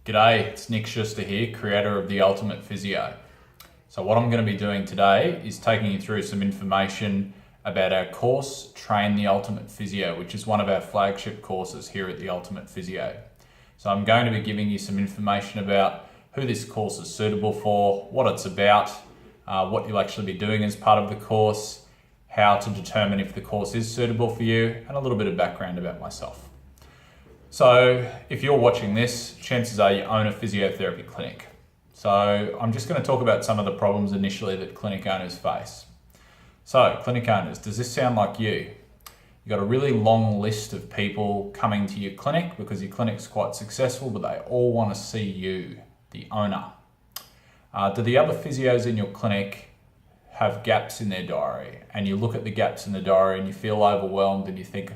G'day, it's Nick Schuster here, creator of The Ultimate Physio. So what I'm going to be doing today is taking you through some information about our course, Train the Ultimate Physio, which is one of our flagship courses here at The Ultimate Physio. So I'm going to be giving you some information about who this course is suitable for, what it's about, what you'll actually be doing as part of the course, how to determine if the course is suitable for you, and a little bit of background about myself. So if you're watching this, chances are you own a physiotherapy clinic. So I'm just going to talk about some of the problems initially that clinic owners face. So clinic owners, does this sound like you? You've got a really long list of people coming to your clinic because your clinic's quite successful, but they all want to see you, the owner. Do the other physios in your clinic have gaps in their diary? And you look at the gaps in the diary and you feel overwhelmed and you think,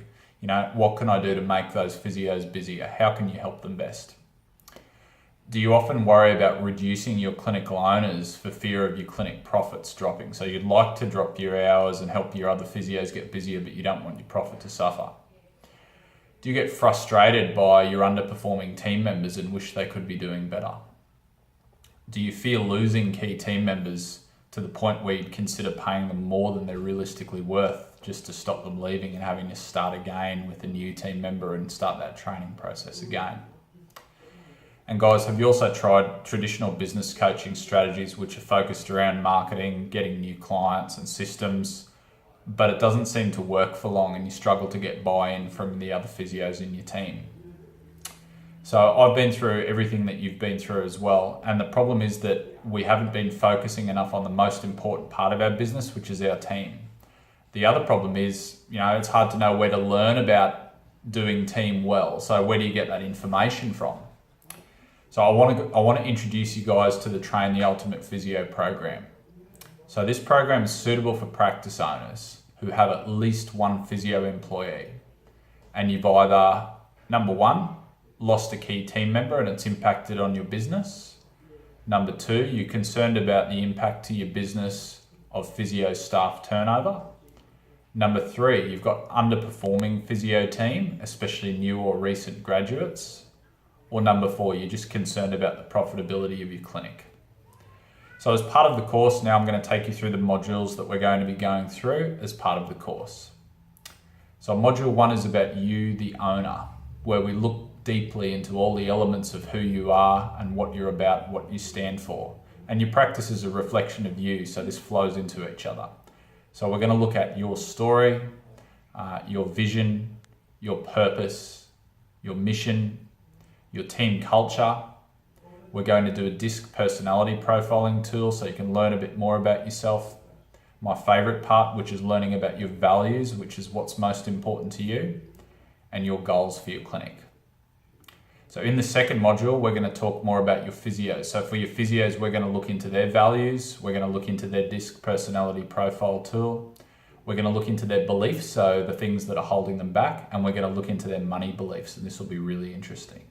what can I do to make those physios busier? How can you help them best? Do you often worry about reducing your clinical owners for fear of your clinic profits dropping? So you'd like to drop your hours and help your other physios get busier, but you don't want your profit to suffer. Do you get frustrated by your underperforming team members and wish they could be doing better? Do you fear losing key team members to the point where you'd consider paying them more than they're realistically worth just to stop them leaving and having to start again with a new team member and start that training process again? And guys, have you also tried traditional business coaching strategies which are focused around marketing, getting new clients and systems, but it doesn't seem to work for long and you struggle to get buy-in from the other physios in your team? So I've been through everything that you've been through as well. And the problem is that we haven't been focusing enough on the most important part of our business, which is our team. The other problem is, it's hard to know where to learn about doing team well. So where do you get that information from? So I want to introduce you guys to the Train the Ultimate Physio program. So this program is suitable for practice owners who have at least one physio employee. And you've either, number one, lost a key team member and it's impacted on your business. Number two, you're concerned about the impact to your business of physio staff turnover. Number three, you've got underperforming physio team, especially new or recent graduates. Or number four, you're just concerned about the profitability of your clinic. So as part of the course, now I'm going to take you through the modules that we're going to be going through as part of the course. So module one is about you, the owner, where we look deeply into all the elements of who you are and what you're about, what you stand for. And your practice is a reflection of you, so this flows into each other. So we're going to look at your story, your vision, your purpose, your mission, your team culture. We're going to do a DISC personality profiling tool so you can learn a bit more about yourself. My favorite part, which is learning about your values, which is what's most important to you, and your goals for your clinic. So in the second module, we're going to talk more about your physios. So for your physios, we're going to look into their values. We're going to look into their DISC personality profile tool. We're going to look into their beliefs, so the things that are holding them back, and we're going to look into their money beliefs, and this will be really interesting.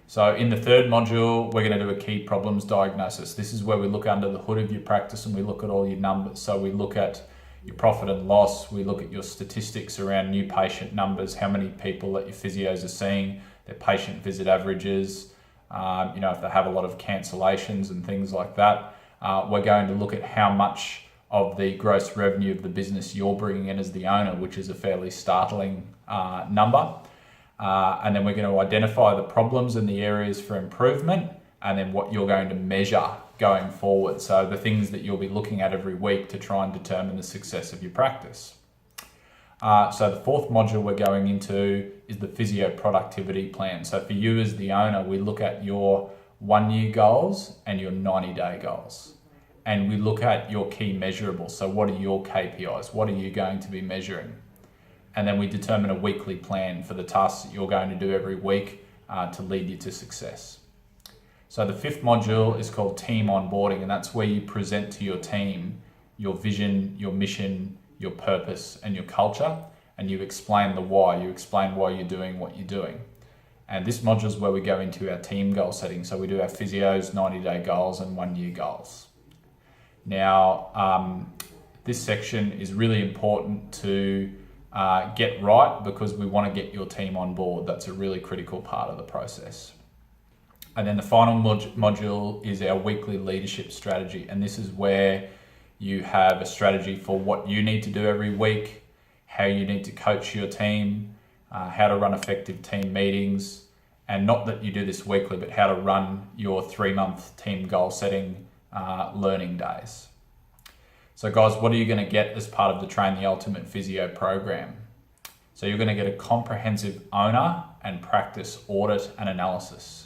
So in the third module, we're going to do a key problems diagnosis. This is where we look under the hood of your practice and we look at all your numbers. So we look at your profit and loss. We look at your statistics around new patient numbers, how many people that your physios are seeing, their patient visit averages, if they have a lot of cancellations and things like that. We're going to look at how much of the gross revenue of the business you're bringing in as the owner, which is a fairly startling number. And then we're going to identify the problems and the areas for improvement, and then what you're going to measure going forward. So the things that you'll be looking at every week to try and determine the success of your practice. So the fourth module we're going into is the physio productivity plan. So for you as the owner, we look at your 1 year goals and your 90-day goals. And we look at your key measurables. So what are your KPIs? What are you going to be measuring? And then we determine a weekly plan for the tasks that you're going to do every week to lead you to success. So the fifth module is called team onboarding, and that's where you present to your team your vision, your mission, your purpose, and your culture, and you explain the why. You explain why you're doing what you're doing. And this module is where we go into our team goal setting. So we do our physios, 90-day goals, and 1 year goals. Now, this section is really important to get right because we want to get your team on board. That's a really critical part of the process. And then the final module is our weekly leadership strategy. And this is where you have a strategy for what you need to do every week, how you need to coach your team, how to run effective team meetings, and not that you do this weekly, but how to run your 3-month team goal setting learning days. So guys, what are you going to get as part of the Train the Ultimate Physio program? So you're going to get a comprehensive owner and practice audit and analysis.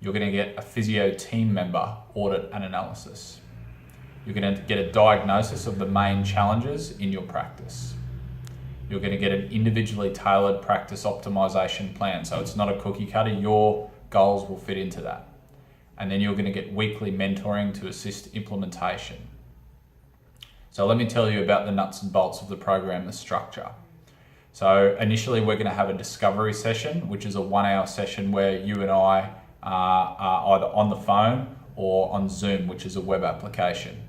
You're going to get a physio team member audit and analysis. You're going to get a diagnosis of the main challenges in your practice. You're going to get an individually tailored practice optimization plan. So it's not a cookie cutter, your goals will fit into that. And then you're going to get weekly mentoring to assist implementation. So let me tell you about the nuts and bolts of the program, the structure. So initially we're going to have a discovery session, which is a 1-hour session where you and I are either on the phone or on Zoom, which is a web application.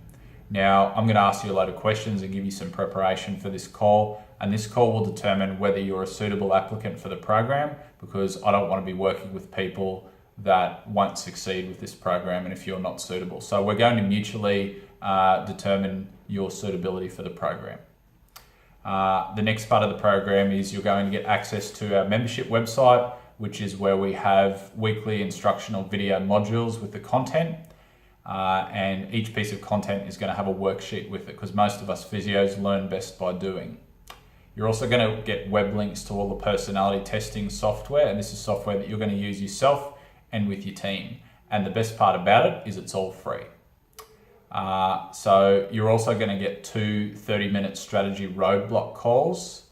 Now, I'm going to ask you a load of questions and give you some preparation for this call. And this call will determine whether you're a suitable applicant for the program, because I don't want to be working with people that won't succeed with this program and if you're not suitable. So we're going to mutually determine your suitability for the program. The next part of the program is you're going to get access to our membership website, which is where we have weekly instructional video modules with the content. And each piece of content is going to have a worksheet with it, because most of us physios learn best by doing. You're also going to get web links to all the personality testing software, and this is software that you're going to use yourself and with your team. And the best part about it is it's all free. So you're also going to get 2 30-minute strategy roadblock calls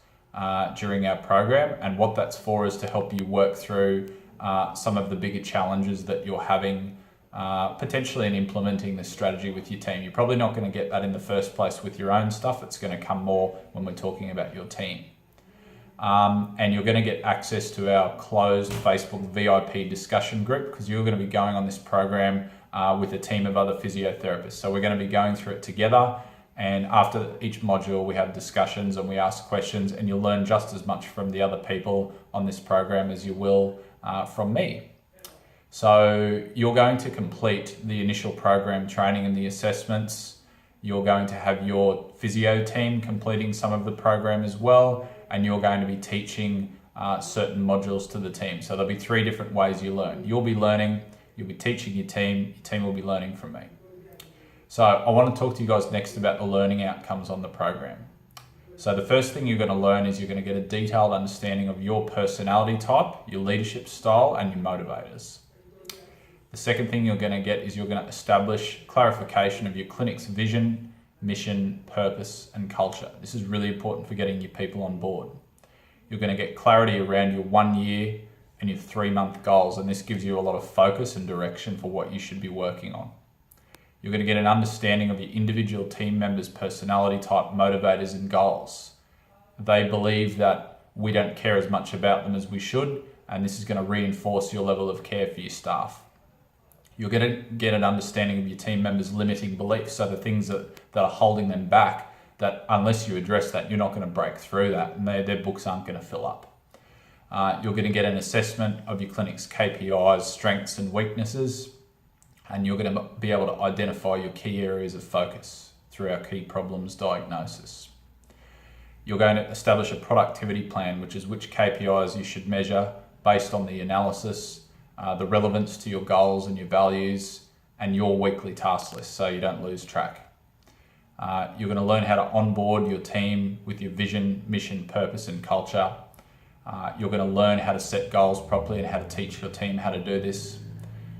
during our program, and what that's for is to help you work through some of the bigger challenges that you're having potentially in implementing this strategy with your team. You're probably not going to get that in the first place with your own stuff. It's going to come more when we're talking about your team. And you're going to get access to our closed Facebook VIP discussion group, because you're going to be going on this program with a team of other physiotherapists. So we're going to be going through it together, and after each module we have discussions and we ask questions, and you'll learn just as much from the other people on this program as you will from me. So you're going to complete the initial program training and the assessments. You're going to have your physio team completing some of the program as well, and you're going to be teaching certain modules to the team. So there'll be 3 different ways you learn. You'll be learning, you'll be teaching your team will be learning from me. So I want to talk to you guys next about the learning outcomes on the program. So the first thing you're going to learn is you're going to get a detailed understanding of your personality type, your leadership style, and your motivators. The second thing you're going to get is you're going to establish clarification of your clinic's vision, mission, purpose, and culture. This is really important for getting your people on board. You're going to get clarity around your 1 year and your 3-month goals, and this gives you a lot of focus and direction for what you should be working on. You're going to get an understanding of your individual team members' personality type, motivators, and goals. They believe that we don't care as much about them as we should, and this is going to reinforce your level of care for your staff. You're going to get an understanding of your team members' limiting beliefs, so the things that are holding them back, that unless you address that, you're not going to break through that, and their books aren't going to fill up. You're going to get an assessment of your clinic's KPIs, strengths and weaknesses, and you're going to be able to identify your key areas of focus through our key problems diagnosis. You're going to establish a productivity plan, which is which KPIs you should measure based on the analysis, the relevance to your goals and your values, and your weekly task list, so you don't lose track. You're going to learn how to onboard your team with your vision, mission, purpose, and culture. You're going to learn how to set goals properly and how to teach your team how to do this.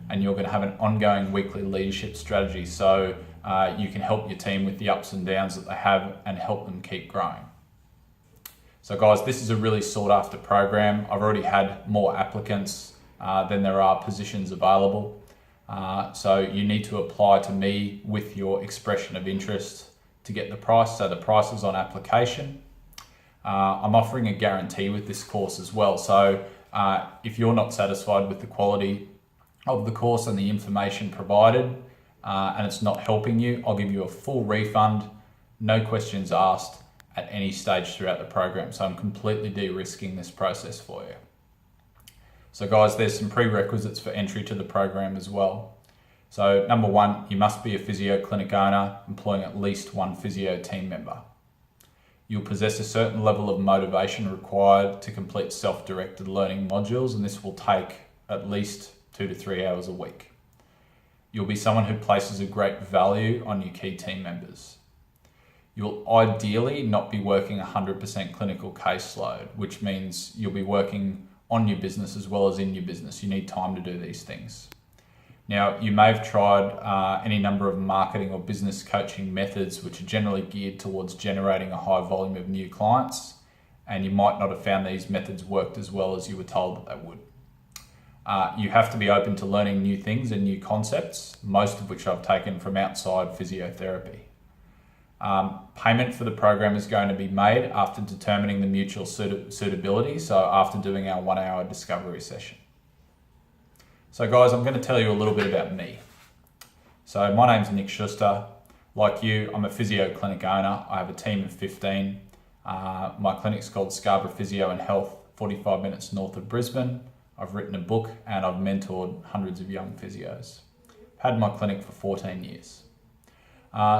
And you're going to have an ongoing weekly leadership strategy, so you can help your team with the ups and downs that they have and help them keep growing. So guys, this is a really sought after program. I've already had more applicants than there are positions available. So you need to apply to me with your expression of interest to get the price. So the price is on application. I'm offering a guarantee with this course as well. So if you're not satisfied with the quality of the course and the information provided, and it's not helping you, I'll give you a full refund, no questions asked at any stage throughout the program. So I'm completely de-risking this process for you. So guys, there's some prerequisites for entry to the program as well. So number one, you must be a physio clinic owner employing at least one physio team member. You'll possess a certain level of motivation required to complete self-directed learning modules, and this will take at least 2 to 3 hours a week. You'll be someone who places a great value on your key team members. You'll ideally not be working 100% clinical caseload, which means you'll be working on your business as well as in your business. You need time to do these things. Now, you may have tried any number of marketing or business coaching methods which are generally geared towards generating a high volume of new clients, and you might not have found these methods worked as well as you were told that they would. You have to be open to learning new things and new concepts, most of which I've taken from outside physiotherapy. Payment for the program is going to be made after determining the mutual suitability, so after doing our 1 hour discovery session. So guys, I'm going to tell you a little bit about me. So my name's Nick Schuster. Like you, I'm a physio clinic owner. I have a team of 15. My clinic's called Scarborough Physio and Health, 45 minutes north of Brisbane. I've written a book and I've mentored hundreds of young physios. I've had my clinic for 14 years.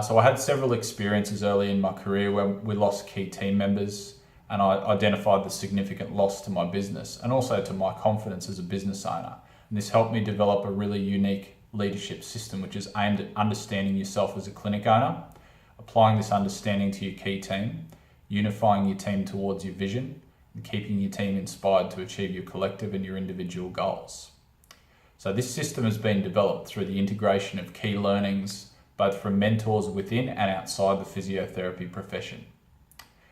So I had several experiences early in my career where we lost key team members, and I identified the significant loss to my business and also to my confidence as a business owner. And this helped me develop a really unique leadership system, which is aimed at understanding yourself as a clinic owner, applying this understanding to your key team, unifying your team towards your vision, and keeping your team inspired to achieve your collective and your individual goals. So this system has been developed through the integration of key learnings, both from mentors within and outside the physiotherapy profession.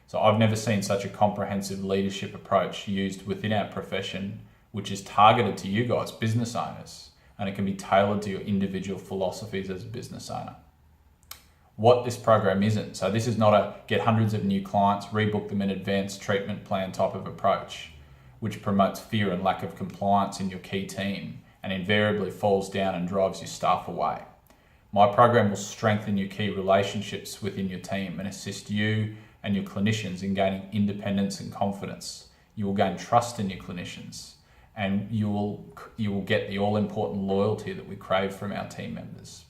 So I've never seen such a comprehensive leadership approach used within our profession, which is targeted to you guys, business owners, and it can be tailored to your individual philosophies as a business owner. What this program isn't, so this is not a get hundreds of new clients, rebook them in advance treatment plan type of approach, which promotes fear and lack of compliance in your key team and invariably falls down and drives your staff away. My program will strengthen your key relationships within your team and assist you and your clinicians in gaining independence and confidence. You will gain trust in your clinicians, and you will get the all-important loyalty that we crave from our team members.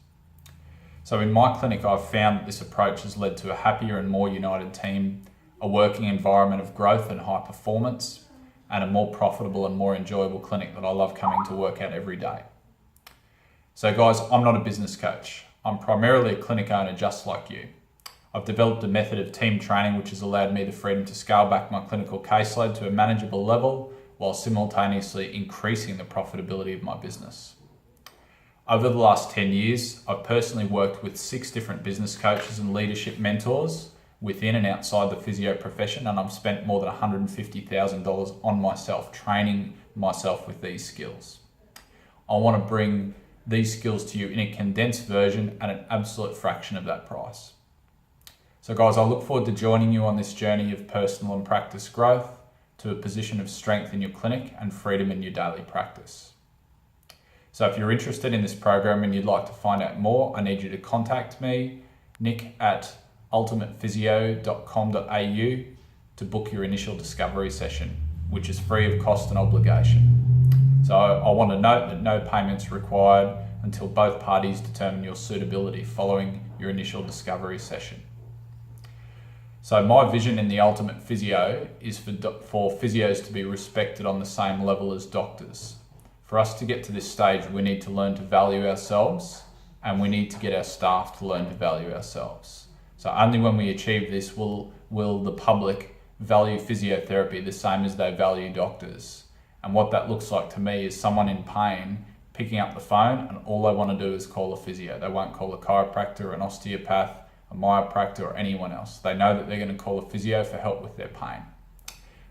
So in my clinic, I've found that this approach has led to a happier and more united team, a working environment of growth and high performance, and a more profitable and more enjoyable clinic that I love coming to work at every day. So guys, I'm not a business coach. I'm primarily a clinic owner just like you. I've developed a method of team training which has allowed me the freedom to scale back my clinical caseload to a manageable level while simultaneously increasing the profitability of my business. Over the last 10 years, I've personally worked with 6 different business coaches and leadership mentors within and outside the physio profession, and I've spent more than $150,000 on myself, training myself with these skills. I want to bring these skills to you in a condensed version at an absolute fraction of that price. So guys, I look forward to joining you on this journey of personal and practice growth to a position of strength in your clinic and freedom in your daily practice. So if you're interested in this program and you'd like to find out more, I need you to contact me, nick@ultimatephysio.com.au, to book your initial discovery session, which is free of cost and obligation. So I want to note that no payments required until both parties determine your suitability following your initial discovery session. So my vision in the Ultimate Physio is for physios to be respected on the same level as doctors. For us to get to this stage, we need to learn to value ourselves, and we need to get our staff to learn to value ourselves. So only when we achieve this will the public value physiotherapy the same as they value doctors. And what that looks like to me is someone in pain picking up the phone and all they want to do is call a physio. They won't call a chiropractor, an osteopath, a chiropractor, or anyone else. They know that they're going to call a physio for help with their pain.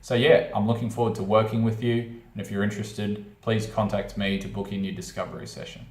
So yeah, I'm looking forward to working with you. And if you're interested, please contact me to book in your discovery session.